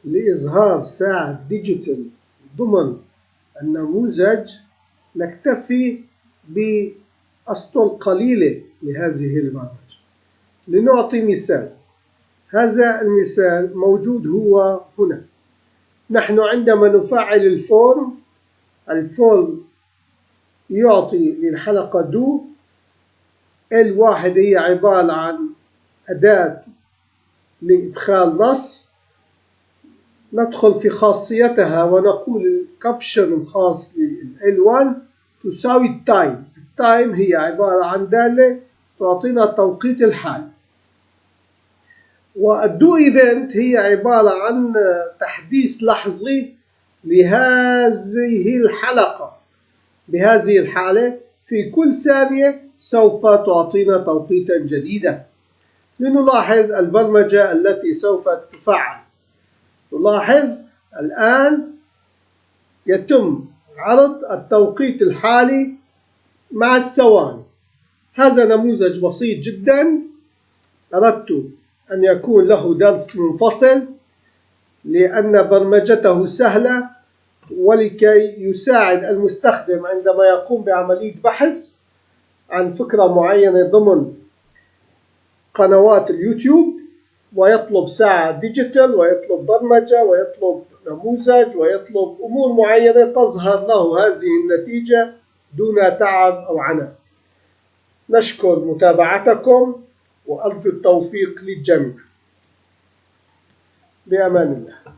لإظهار ساعة ديجيتال ضمن النموذج نكتفي بأسطر قليلة لهذه البرمجة. لنعطي مثال، هذا المثال موجود هو هنا. نحن عندما نفعل الفورم يعطي للحلقة دو. الواحد هي عبارة عن أداة لإدخال نص. ندخل في خاصيتها ونقول الكابشن الخاص لل1 تساوي التايم. التايم هي عبارة عن دالة تعطينا توقيت الحال. والدو ايفنت هي عبارة عن تحديث لحظي لهذه الحلقة. بهذه الحالة في كل ثانية سوف تعطينا توقيتا جديدا. لنلاحظ البرمجة التي سوف تفعل. نلاحظ الآن يتم عرض التوقيت الحالي مع الثواني. هذا نموذج بسيط جدا. أردت أن يكون له درس منفصل لأن برمجته سهلة، ولكي يساعد المستخدم عندما يقوم بعملية بحث عن فكرة معينة ضمن قنوات اليوتيوب ويطلب ساعة ديجيتال ويطلب برمجة ويطلب نموذج ويطلب أمور معينة، تظهر له هذه النتيجة دون تعب أو عناء. نشكر متابعتكم وأرجو التوفيق للجميع. بأمان الله.